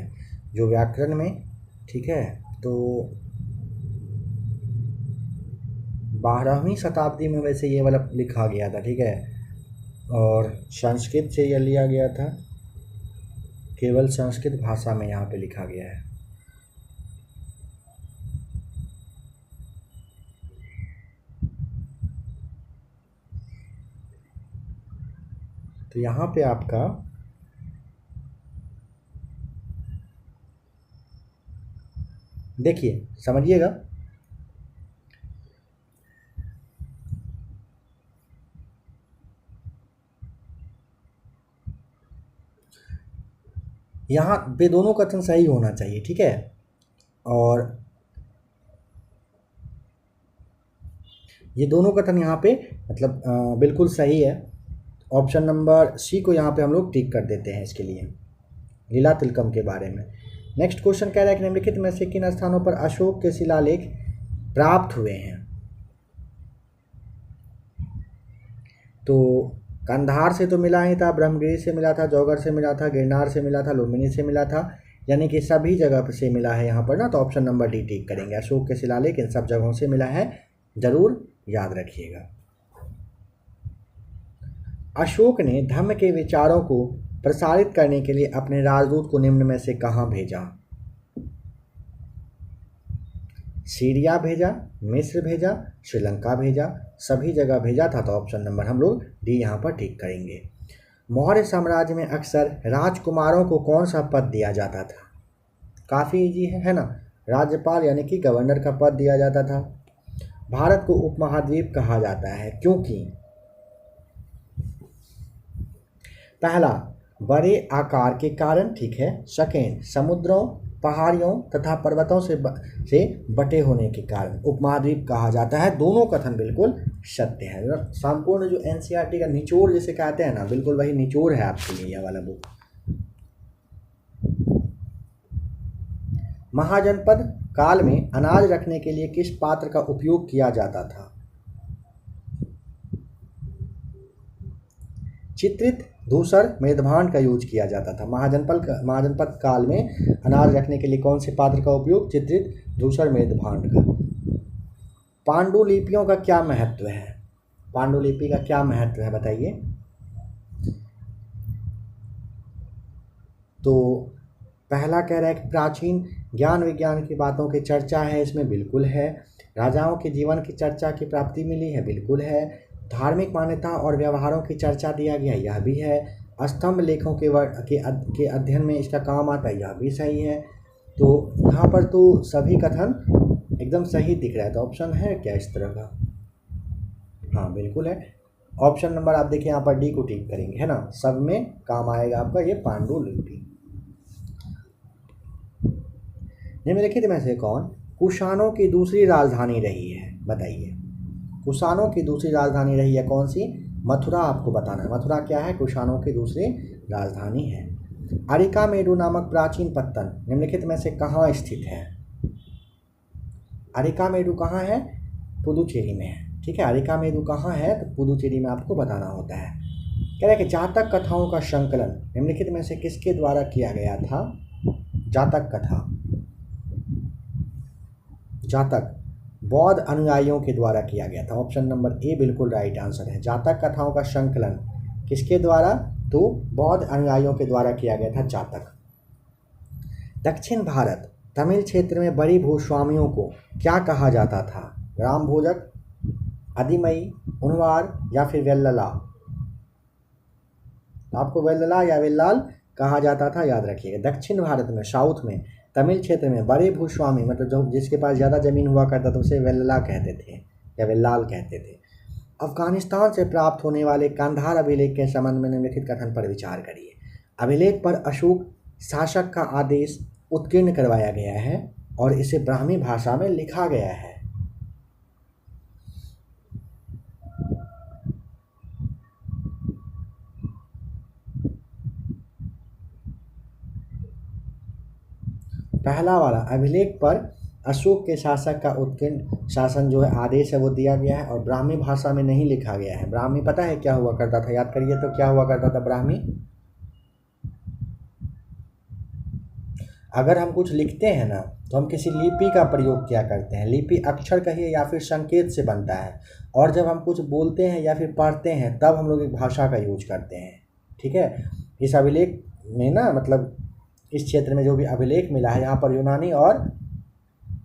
जो व्याकरण में, ठीक है, तो 12वीं शताब्दी में वैसे ये वाला लिखा गया था। ठीक है, और संस्कृत से यह लिया गया था, केवल संस्कृत भाषा में यहाँ पे लिखा गया है। तो यहाँ पे आपका देखिए, समझिएगा, यहाँ पे दोनों कथन सही होना चाहिए। ठीक है, और ये दोनों कथन यहाँ पे मतलब बिल्कुल सही है। ऑप्शन नंबर सी को यहाँ पे हम लोग टिक कर देते हैं इसके लिए, लीला तिलकम के बारे में। नेक्स्ट क्वेश्चन कह रहा है कि निम्नलिखित में से किन स्थानों पर अशोक के शिलालेख प्राप्त हुए हैं? तो कंधार से तो मिला ही था, ब्रह्मगिरी से मिला था, जौगर से मिला था, गिरनार से मिला था, लुम्बिनी से मिला था, यानी कि सभी जगह से मिला है यहाँ पर ना। तो ऑप्शन नंबर डी टिक करेंगे। अशोक के शिलालेख इन सब जगहों से मिला है, जरूर याद रखिएगा। अशोक ने धम्म के विचारों को प्रसारित करने के लिए अपने राजदूत को निम्न में से कहाँ भेजा? सीरिया भेजा, मिस्र भेजा, श्रीलंका भेजा, सभी जगह भेजा था। तो ऑप्शन नंबर हम लोग डी यहाँ पर ठीक करेंगे। मौर्य साम्राज्य में अक्सर राजकुमारों को कौन सा पद दिया जाता था? काफ़ी इजी है ना, राज्यपाल यानी कि गवर्नर का पद दिया जाता था। भारत को उपमहाद्वीप कहा जाता है क्योंकि पहला, बड़े आकार के कारण, ठीक है। सेकेंड, समुद्रों, पहाड़ियों तथा पर्वतों से बटे होने के कारण उपमहाद्वीप कहा जाता है। दोनों कथन बिल्कुल सत्य है। संपूर्ण जो एनसीईआरटी का निचोड़ जिसे कहते हैं ना, बिल्कुल वही निचोड़ है आपके लिए यह वाला बुक। महाजनपद काल में अनाज रखने के लिए किस पात्र का उपयोग किया जाता था? चित्रित, धूसर, मेदभांड का यूज किया जाता था। महाजनपद काल में अनाज रखने के लिए कौन से पात्र का उपयोग? चित्रित, धूसर, मेदभांड का। पांडुलिपियों का क्या महत्व है? पांडुलिपि का क्या महत्व है बताइए। तो पहला कह रहा है कि प्राचीन ज्ञान विज्ञान की बातों की चर्चा है, इसमें बिल्कुल है। राजाओं के जीवन की चर्चा की प्राप्ति मिली है, बिल्कुल है। धार्मिक मान्यता और व्यवहारों की चर्चा दिया गया, यह भी है। स्तंभ लेखों के अध्ययन में इसका काम आता है, यह भी सही है। तो यहाँ पर तो सभी कथन एकदम सही दिख रहा है। तो ऑप्शन है क्या इस तरह का? हाँ बिल्कुल है। ऑप्शन नंबर आप देखिए यहाँ पर डी को टिक करेंगे, है ना। सब में काम आएगा आपका ये पांडुलिपि। निम्नलिखित में से कौन कुषाणों की दूसरी राजधानी रही है? बताइए। कुषाणों की दूसरी राजधानी रही है कौन सी? मथुरा आपको बताना है। मथुरा क्या है? कुषाणों की दूसरी राजधानी है। अरिकामेडु नामक प्राचीन पत्तन निम्नलिखित में से कहाँ स्थित है? अरिकामेडु कहाँ है? पुदुचेरी में है, ठीक है। अरिकामेडु कहाँ है? तो पुदुचेरी में आपको बताना होता है। कह रहा है कि जातक कथाओं का संकलन निम्नलिखित में से किसके द्वारा किया गया था? जातक कथा, जातक बौद्ध अनुयायियों के द्वारा किया गया था। ऑप्शन नंबर ए बिल्कुल राइट आंसर है। जातक कथाओं का संकलन किसके द्वारा? तो बौद्ध अनुयायियों के द्वारा किया गया था, जातक। दक्षिण भारत तमिल क्षेत्र में बड़ी भूस्वामियों को क्या कहा जाता था? ग्राम भोजक, अधिमई, उनवार या फिर वेल्लला? आपको वेल्लला या वेल्लाल कहा जाता था, याद रखिएगा। दक्षिण भारत में, साउथ में, तमिल क्षेत्र में बड़े भूस्वामी मतलब जो जिसके पास ज़्यादा ज़मीन हुआ करता था उसे वेल्लला कहते थे या वेल्लाल कहते थे। अफगानिस्तान से प्राप्त होने वाले कांधार अभिलेख के संबंध में निम्नलिखित कथन पर विचार करिए। अभिलेख पर अशोक शासक का आदेश उत्कीर्ण करवाया गया है और इसे ब्राह्मी भाषा में लिखा गया है। पहला वाला अभिलेख पर अशोक के शासक का उत्कीर्ण शासन जो है आदेश है वो दिया गया है और ब्राह्मी भाषा में नहीं लिखा गया है। ब्राह्मी पता है क्या हुआ करता था? याद करिए तो क्या हुआ करता था ब्राह्मी? अगर हम कुछ लिखते हैं ना तो हम किसी लिपि का प्रयोग क्या करते हैं? लिपि अक्षर कहिए या फिर संकेत से बनता है, और जब हम कुछ बोलते हैं या फिर पढ़ते हैं तब हम लोग एक भाषा का यूज करते हैं, ठीक है। इस अभिलेख में ना मतलब इस क्षेत्र में जो भी अभिलेख मिला है यहाँ पर यूनानी और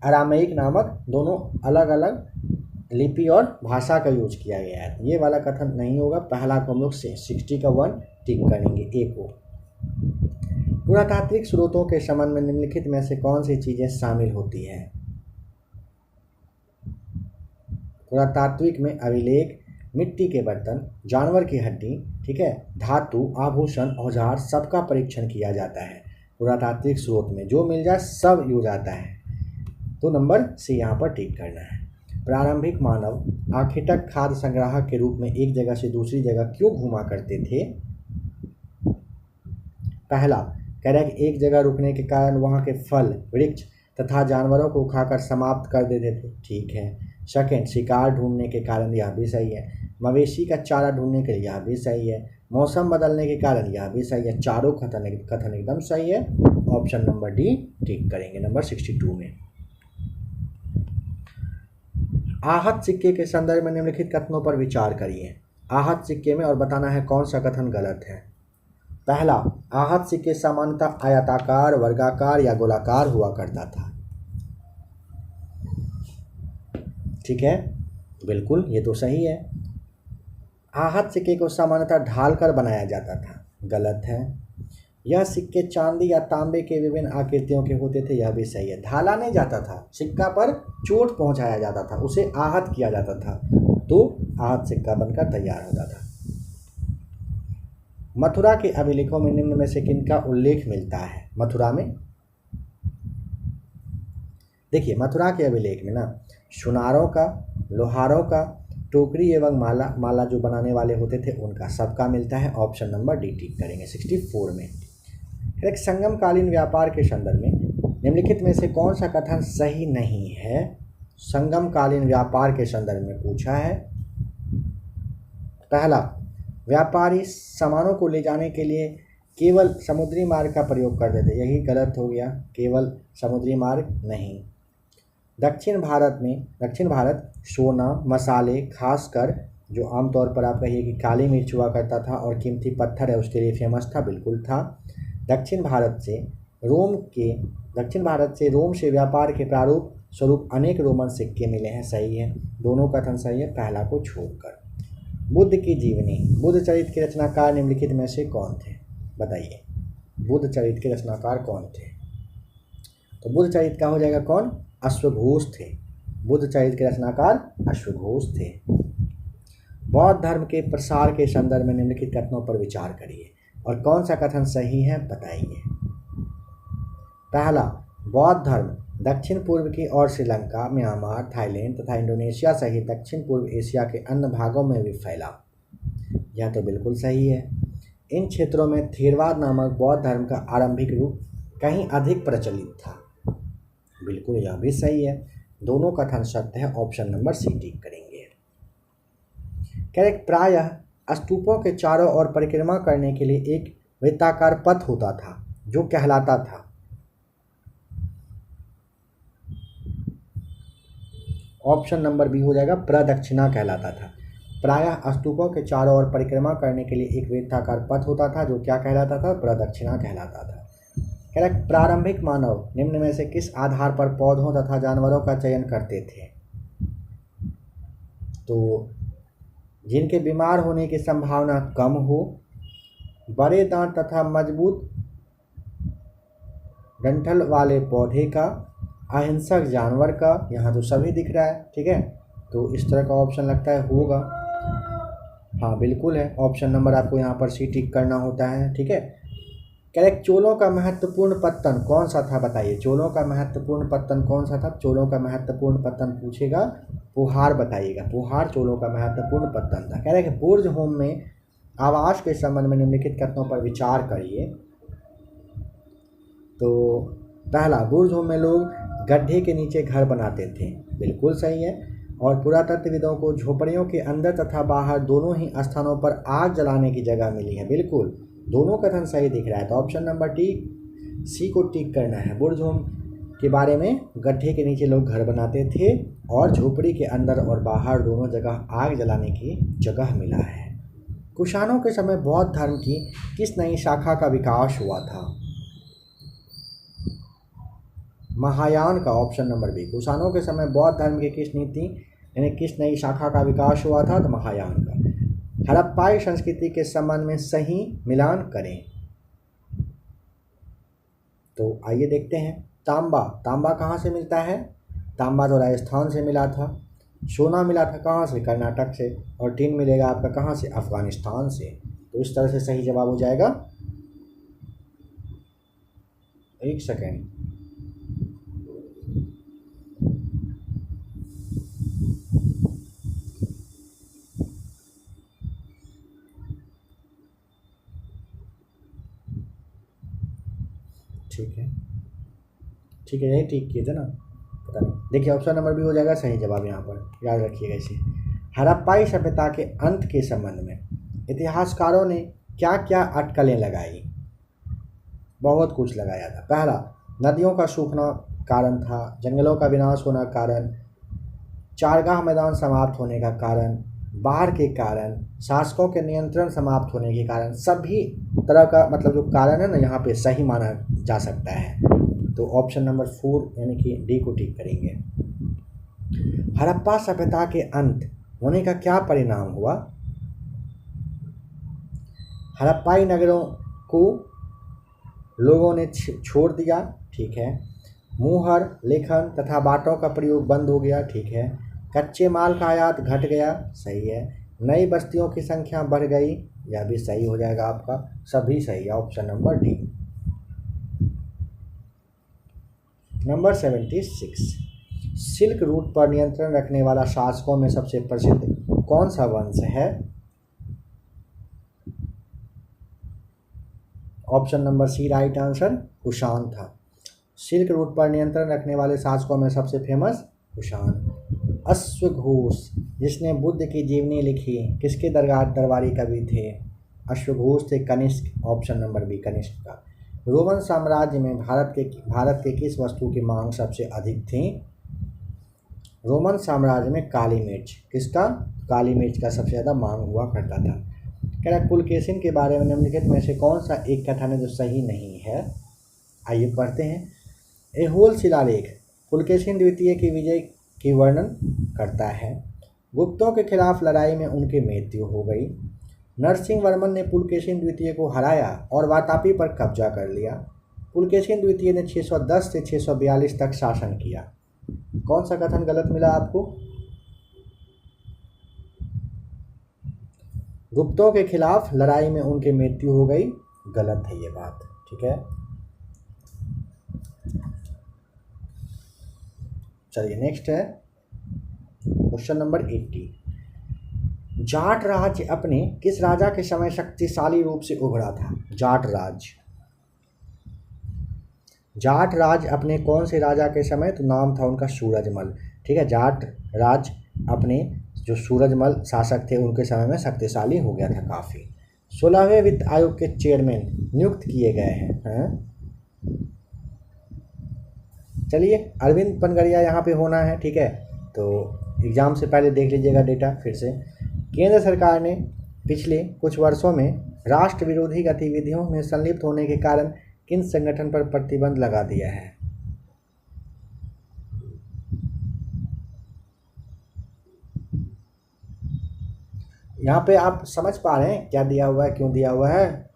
अरामैक नामक दोनों अलग अलग लिपि और भाषा का यूज किया गया है। ये वाला कथन नहीं होगा। पहला को हम लोग 60 का 1 टिक करेंगे, ए को। पुरातात्विक स्रोतों के संबंध में निम्नलिखित में से कौन सी चीजें शामिल होती हैं? पुरातात्विक में अभिलेख, मिट्टी के बर्तन, जानवर की हड्डी, ठीक है, धातु, आभूषण, औजार सबका परीक्षण किया जाता है। पुरातात्विक स्रोत में जो मिल जाए सब यूज आता है। तो नंबर सी यहाँ पर टिक करना है। प्रारंभिक मानव आखेटक खाद्य संग्राहक के रूप में एक जगह से दूसरी जगह क्यों घूमा करते थे? पहला कह रहा है कि एक जगह रुकने के कारण वहाँ के फल, वृक्ष तथा जानवरों को खाकर समाप्त कर देते थे, ठीक है। सेकंड, शिकार ढूंढने के कारण, यह भी सही है। मवेशी का चारा ढूंढने के लिए, यह भी सही है। मौसम बदलने के कारण, यह भी सही है। चारों कथन एकदम सही है। ऑप्शन नंबर डी टिक करेंगे नंबर 62 में। आहत सिक्के के संदर्भ में निम्नलिखित कथनों पर विचार करिए। आहत सिक्के में और बताना है कौन सा कथन गलत है। पहला, आहत सिक्के सामान्यतः आयताकार, वर्गाकार या गोलाकार हुआ करता था। ठीक है, बिल्कुल ये तो सही है। आहत सिक्के को सामान्यतः ढाल कर बनाया जाता था, गलत है। यह सिक्के चांदी या तांबे के विभिन्न आकृतियों के होते थे, यह भी सही है। ढाला नहीं जाता था, सिक्का पर चोट पहुंचाया जाता था, उसे आहत किया जाता था, तो आहत सिक्का बनकर तैयार होता था। मथुरा के अभिलेखों में निम्न में से किनका उल्लेख मिलता है। मथुरा में देखिए, मथुरा के अभिलेख में ना सुनारों का, लोहारों का, टोकरी एवं माला जो बनाने वाले होते थे उनका, सबका मिलता है। ऑप्शन नंबर डी टिक करेंगे 64 में। एक संगमकालीन व्यापार के संदर्भ में निम्नलिखित में से कौन सा कथन सही नहीं है। संगमकालीन व्यापार के संदर्भ में पूछा है। पहला, व्यापारी सामानों को ले जाने के लिए केवल समुद्री मार्ग का प्रयोग करते थे, यही गलत हो गया, केवल समुद्री मार्ग नहीं। दक्षिण भारत सोना, मसाले, खासकर जो आमतौर पर आप कहिए कि काली मिर्च हुआ करता था और कीमती पत्थर है उसके लिए फेमस था, बिल्कुल था। दक्षिण भारत से रोम से व्यापार के प्रारूप स्वरूप अनेक रोमन सिक्के मिले हैं, सही है। दोनों कथन सही है पहला को छोड़कर। बुद्ध की जीवनी, बुद्ध चरित्र के रचनाकार निम्नलिखित में से कौन थे, बताइए। बुद्ध चरित्र के रचनाकार कौन थे। तो बुद्ध चरित्र का हो जाएगा कौन, अश्वघोष थे। बुद्ध चरित्र के रचनाकार अश्वघोष थे। बौद्ध धर्म के प्रसार के संदर्भ में निम्नलिखित कथनों पर विचार करिए और कौन सा कथन सही है बताइए। पहला, बौद्ध धर्म दक्षिण पूर्व की और श्रीलंका, म्यांमार, थाईलैंड तथा इंडोनेशिया सहित दक्षिण पूर्व एशिया के अन्य भागों में भी फैला, यह तो बिल्कुल सही है। इन क्षेत्रों में थेरवाद नामक बौद्ध धर्म का आरंभिक रूप कहीं अधिक प्रचलित था, बिल्कुल यह भी सही है। दोनों कथन सत्य है। ऑप्शन नंबर सी टिक करेंगे। प्रायः स्तूपों के चारों ओर परिक्रमा करने के लिए एक वृत्ताकार पथ होता था जो कहलाता था। ऑप्शन नंबर बी हो जाएगा, प्रदक्षिणा कहलाता था। प्रायः स्तूपों के चारों ओर परिक्रमा करने के लिए एक वृत्ताकार पथ होता था जो क्या कहलाता था, प्रदक्षिणा कहलाता था। प्रारंभिक मानव निम्न में से किस आधार पर पौधों तथा जानवरों का चयन करते थे। तो जिनके बीमार होने की संभावना कम हो, बड़े दांत तथा मजबूत डंठल वाले पौधे का, अहिंसक जानवर का, यहाँ तो सभी दिख रहा है, ठीक है, तो इस तरह का ऑप्शन लगता है होगा। हाँ बिल्कुल है, ऑप्शन नंबर आपको यहाँ पर सी टिक करना होता है, ठीक है। करेक्ट। चोलों का महत्वपूर्ण पत्तन कौन सा था बताइए। चोलों का महत्वपूर्ण पत्तन कौन सा था। चोलों का महत्वपूर्ण पत्तन पूछेगा, पुहार बताइएगा। पुहार चोलों का महत्वपूर्ण पत्तन था। कह रहे हैं कि बुर्ज होम में आवास के संबंध में निम्नलिखित कथनों पर विचार करिए। तो पहला, बुर्ज होम में लोग गड्ढे के नीचे घर बनाते थे, बिल्कुल सही है। और पुरातत्वविदों को झोपड़ियों के अंदर तथा बाहर दोनों ही स्थानों पर आग जलाने की जगह मिली है, बिल्कुल दोनों कथन सही दिख रहा है। तो ऑप्शन नंबर सी को टिक करना है। बुर्ज होम के बारे में गड्ढे के नीचे लोग घर बनाते थे और झोपड़ी के अंदर और बाहर दोनों जगह आग जलाने की जगह मिला है। कुषाणों के समय बौद्ध धर्म की किस नई शाखा का विकास हुआ था। महायान का, ऑप्शन नंबर बी। कुषाणों के समय बौद्ध धर्म की किस नीति यानी किस नई शाखा का विकास हुआ था, तो महायान का। हड़प्पाई संस्कृति के संबंध में सही मिलान करें। तो आइए देखते हैं। तांबा कहाँ से मिलता है। तांबा तो राजस्थान से मिला था। सोना मिला था कहाँ से, कर्नाटक से। और टिन मिलेगा आपका कहाँ से, अफगानिस्तान से। तो इस तरह से सही जवाब हो जाएगा। एक सेकेंड, ठीक है यही ठीक किए थे ना, पता नहीं। देखिए ऑप्शन नंबर बी हो जाएगा सही जवाब, यहाँ पर याद रखिएगा इसे। हड़प्पाई सभ्यता के अंत के संबंध में इतिहासकारों ने क्या क्या अटकलें लगाई? बहुत कुछ लगाया था। पहला, नदियों का सूखना कारण था, जंगलों का विनाश होना कारण, चारगाह मैदान समाप्त होने का कारण, बाढ़ के कारण, शासकों के नियंत्रण समाप्त होने के कारण, सभी तरह का मतलब जो कारण है ना यहाँ पे सही माना जा सकता है। तो ऑप्शन नंबर 4 यानी कि डी को टिक करेंगे। हड़प्पा सभ्यता के अंत होने का क्या परिणाम हुआ? हड़प्पाई नगरों को लोगों ने छोड़ दिया, ठीक है। मुहर, लेखन तथा बाटों का प्रयोग बंद हो गया, ठीक है। कच्चे माल का आयात घट गया, सही है। नई बस्तियों की संख्या बढ़ गई, यह भी सही हो जाएगा आपका, सभी सही है, option number D. Number 76, silk route पर नियंत्रण रखने वाला शासकों में सबसे प्रसिद्ध कौन सा वंश है? Option number C right answer, Kushan था। सिल्क रूट पर नियंत्रण रखने वाले शासकों में सबसे फेमस कुषाण। अश्वघोष, जिसने बुद्ध की जीवनी लिखी, किसके दरबारी कवि थे? अश्वघोष थे Kanishka, option number B Kanishka का। रोमन साम्राज्य में भारत के किस वस्तु की मांग सबसे अधिक थी? रोमन साम्राज्य में काली मिर्च, किसका? काली मिर्च का सबसे ज़्यादा मांग हुआ करता था। कह रहा पुलकेशिन के बारे में निम्नलिखित में से कौन सा एक कथन है जो सही नहीं है? आइए पढ़ते हैं। ऐहोल शिलालेख पुलकेशिन द्वितीय की विजय की वर्णन करता है। गुप्तों के खिलाफ लड़ाई में उनकी मृत्यु हो गई। नरसिंह वर्मन ने पुलकेशिन द्वितीय को हराया और वातापी पर कब्जा कर लिया। पुलकेशिन द्वितीय ने 610 से 642 तक शासन किया। कौन सा कथन गलत मिला आपको? गुप्तों के खिलाफ लड़ाई में उनकी मृत्यु हो गई, गलत है ये बात, ठीक है। चलिए नेक्स्ट है क्वेश्चन नंबर 80। जाट राज्य अपने किस राजा के समय शक्तिशाली रूप से उभरा था? जाट राज्य अपने कौन से राजा के समय? तो नाम था उनका सूरजमल, ठीक है। जाट राज्य अपने जो सूरजमल शासक थे उनके समय में शक्तिशाली हो गया था काफ़ी। 16वें वित्त आयोग के चेयरमैन नियुक्त किए गए हैं। चलिए अरविंद पनगड़िया यहाँ पे होना है, ठीक है। तो एग्ज़ाम से पहले देख लीजिएगा डेटा फिर से। केंद्र सरकार ने पिछले कुछ वर्षों में राष्ट्र विरोधी गतिविधियों में संलिप्त होने के कारण किन संगठन पर प्रतिबंध लगा दिया है? यहाँ पे आप समझ पा रहे हैं क्या दिया हुआ है, क्यों दिया हुआ है?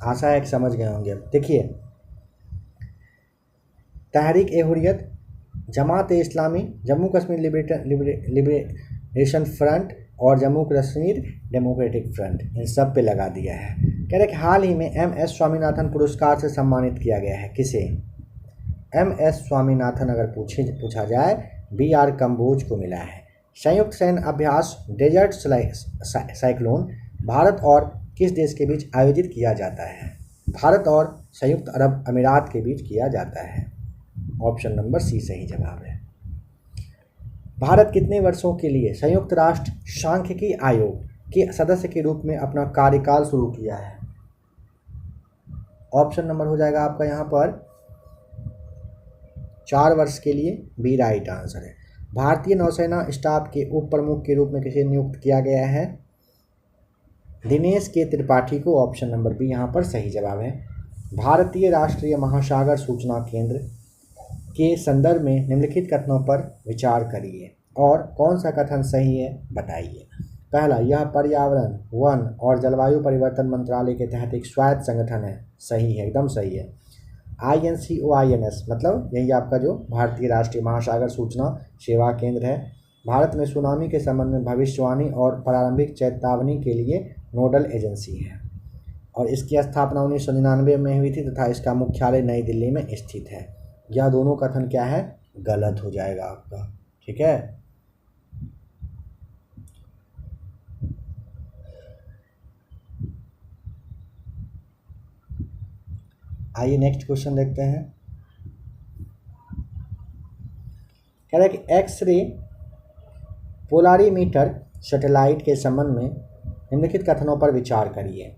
आशा है कि समझ गए होंगे। देखिए, तहरीक ए हुर्रियत, जमात ए इस्लामी, जम्मू कश्मीर लिबरेशन फ्रंट और जम्मू कश्मीर डेमोक्रेटिक फ्रंट, इन सब पे लगा दिया है। कह रहे कि हाल ही में MS स्वामीनाथन पुरस्कार से सम्मानित किया गया है। किसे? MS स्वामीनाथन अगर पूछा जाए, BR कंबोज को मिला है। संयुक्त सैन्य अभ्यास डेजर्ट साइक्लोन भारत और किस देश के बीच आयोजित किया जाता है? भारत और संयुक्त अरब अमीरात के बीच किया जाता है। ऑप्शन नंबर सी सही जवाब है। भारत कितने वर्षों के लिए संयुक्त राष्ट्र सांख्यिकी आयोग के सदस्य के रूप में अपना कार्यकाल शुरू किया है? ऑप्शन नंबर हो जाएगा आपका यहाँ पर 4 वर्ष के लिए, बी राइट आंसर है। भारतीय नौसेना स्टाफ के उप प्रमुख के रूप में किसे नियुक्त किया गया है? दिनेश के त्रिपाठी को, ऑप्शन नंबर बी यहाँ पर सही जवाब है। भारतीय राष्ट्रीय महासागर सूचना केंद्र के संदर्भ में निम्नलिखित कथनों पर विचार करिए और कौन सा कथन सही है बताइए। पहला, यह पर्यावरण, वन और जलवायु परिवर्तन मंत्रालय के तहत एक स्वायत्त संगठन है, सही है, एकदम सही है। INCOINS मतलब यही आपका जो भारतीय राष्ट्रीय महासागर सूचना सेवा केंद्र है। भारत में सुनामी के संबंध में भविष्यवाणी और प्रारंभिक चेतावनी के लिए नोडल एजेंसी है और इसकी स्थापना 1999 में हुई थी तथा इसका मुख्यालय नई दिल्ली में स्थित है। यह दोनों कथन क्या है? गलत हो जाएगा आपका, ठीक है। आइए नेक्स्ट क्वेश्चन देखते हैं। कह रहा है कि एक्सरे पोलारीमीटर सैटेलाइट के संबंध में निम्नलिखित कथनों पर विचार करिए।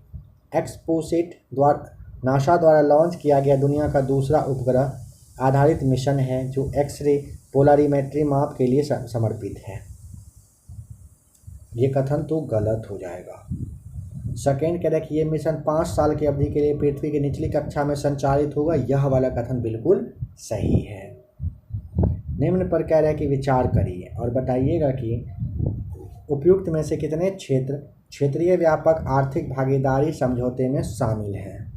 एक्सपोसेट द्वारा नासा द्वारा लॉन्च किया गया दुनिया का दूसरा उपग्रह आधारित मिशन है जो एक्सरे पोलारीमेट्री माप के लिए समर्पित है। ये कथन तो गलत हो जाएगा। सेकेंड कह रहा है कि ये मिशन 5 साल की अवधि के लिए पृथ्वी की निचली कक्षा में संचालित होगा। यह वाला कथन बिल्कुल सही है। निम्न पर कह रहा है कि विचार करिए और बताइएगा कि उपयुक्त में से कितने क्षेत्र क्षेत्रीय व्यापक आर्थिक भागीदारी समझौते में शामिल हैं।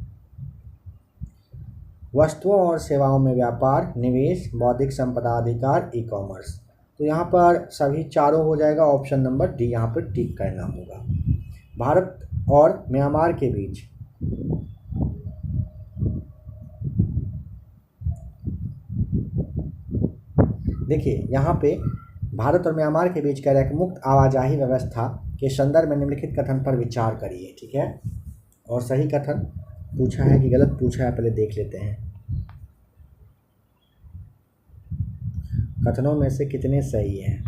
वस्तुओं और सेवाओं में व्यापार, निवेश, बौद्धिक संपदा अधिकार, ई कॉमर्स। तो यहाँ पर सभी चारों हो जाएगा। ऑप्शन नंबर डी यहाँ पर टिक करना होगा। भारत और म्यांमार के बीच देखिए यहाँ पे भारत और म्यांमार के बीच कह रहा है कि मुक्त आवाजाही व्यवस्था के संदर्भ में निम्नलिखित कथन पर विचार करिए। ठीक है, और सही कथन पूछा है कि गलत पूछा है पहले देख लेते हैं। कथनों में से कितने सही हैं।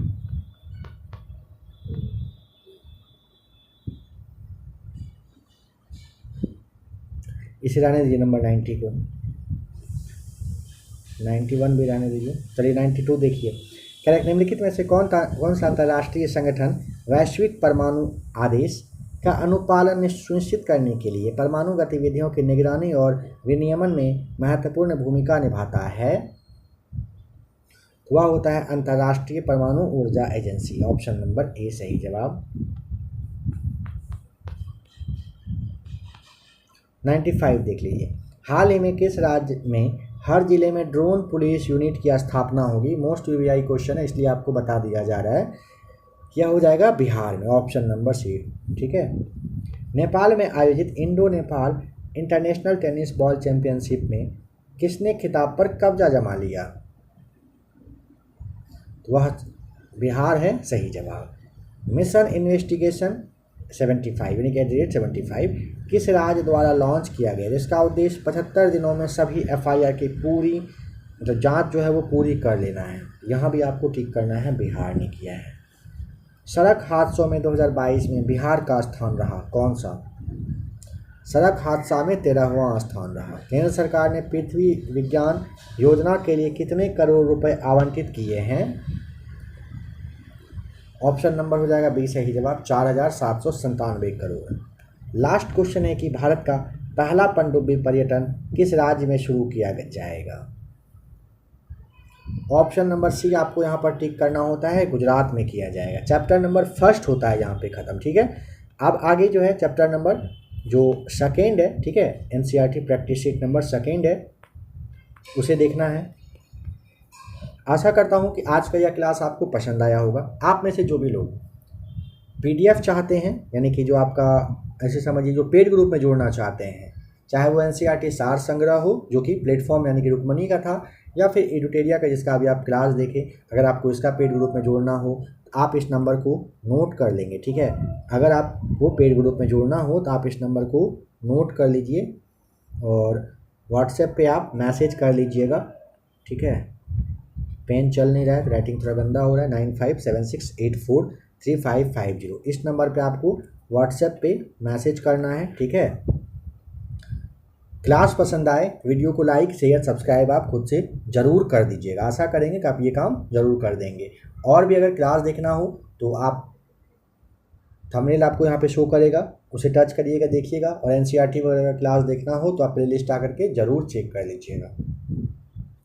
इसे रहने दीजिए नंबर 90 को, 91 भी रहने दीजिए। चलिए 92 देखिए। कह रहे निम्नलिखित में से कौन सा अंतर्राष्ट्रीय संगठन वैश्विक परमाणु आदेश का अनुपालन सुनिश्चित करने के लिए परमाणु गतिविधियों की निगरानी और विनियमन में महत्वपूर्ण भूमिका निभाता है? वह होता है अंतर्राष्ट्रीय परमाणु ऊर्जा एजेंसी। ऑप्शन नंबर ए सही जवाब। 95 देख लीजिए। हाल ही में किस राज्य में हर जिले में ड्रोन पुलिस यूनिट की स्थापना होगी? मोस्ट यूवीआई क्वेश्चन है, इसलिए आपको बता दिया जा रहा है। क्या हो जाएगा? बिहार में। Option number C. ठीक है। नेपाल में आयोजित Indo Nepal international tennis ball championship में किसने खिताब पर कब्जा जमा लिया? वह बिहार है, सही जवाब। मिशन इन्वेस्टिगेशन 75 यानी कि 75 किस राज्य द्वारा लॉन्च किया गया जिसका उद्देश्य 75 दिनों में सभी एफआईआर की पूरी मतलब जांच जो है वो पूरी कर लेना है? यहाँ भी आपको ठीक करना है, बिहार ने किया है। सड़क हादसों में 2022 में बिहार का स्थान रहा कौन सा? सड़क हादसा में 13वां स्थान रहा। केंद्र सरकार ने पृथ्वी विज्ञान योजना के लिए कितने करोड़ रुपए आवंटित किए हैं? ऑप्शन नंबर हो जाएगा बी सही जवाब, 4797 करोड़। लास्ट क्वेश्चन है कि भारत का पहला पनडुब्बी पर्यटन किस राज्य में शुरू किया जाएगा? ऑप्शन नंबर सी आपको यहाँ पर टिक करना होता है, गुजरात में किया जाएगा। चैप्टर नंबर फर्स्ट होता है यहाँ पे ख़त्म। ठीक है, अब आगे जो है चैप्टर नंबर जो सेकेंड है, ठीक है, NCERT practice sheet number second है, उसे देखना है। आशा करता हूँ कि आज का यह क्लास आपको पसंद आया होगा। आप में से जो भी लोग पीडीएफ चाहते हैं, यानी कि जो आपका ऐसे समझिए जो पेड ग्रुप में जोड़ना चाहते हैं, चाहे वो एनसीईआरटी सार संग्रह हो जो कि प्लेटफॉर्म यानी कि रुक्मणी का था, या फिर एडुटेरिया का जिसका अभी आप क्लास देखें, अगर आपको इसका पेड ग्रुप में जोड़ना हो आप इस नंबर को नोट कर लेंगे। ठीक है, अगर आप वो पेड ग्रुप में जोड़ना हो तो आप इस नंबर को नोट कर लीजिए और व्हाट्सएप पे आप मैसेज कर लीजिएगा। ठीक है, पेन चल नहीं रहा है, राइटिंग थोड़ा गंदा हो रहा है। 9576843550 इस नंबर पे आपको व्हाट्सएप पे मैसेज करना है। ठीक है, क्लास पसंद आए वीडियो को लाइक शेयर सब्सक्राइब आप खुद से ज़रूर कर दीजिएगा। आशा करेंगे कि आप ये काम ज़रूर कर देंगे। और भी अगर क्लास देखना हो तो आप थंबनेल आपको यहाँ पे शो करेगा, उसे टच करिएगा, देखिएगा। और एनसीईआरटी वगैरह क्लास देखना हो तो आप प्लेलिस्ट आकर के ज़रूर चेक कर लीजिएगा।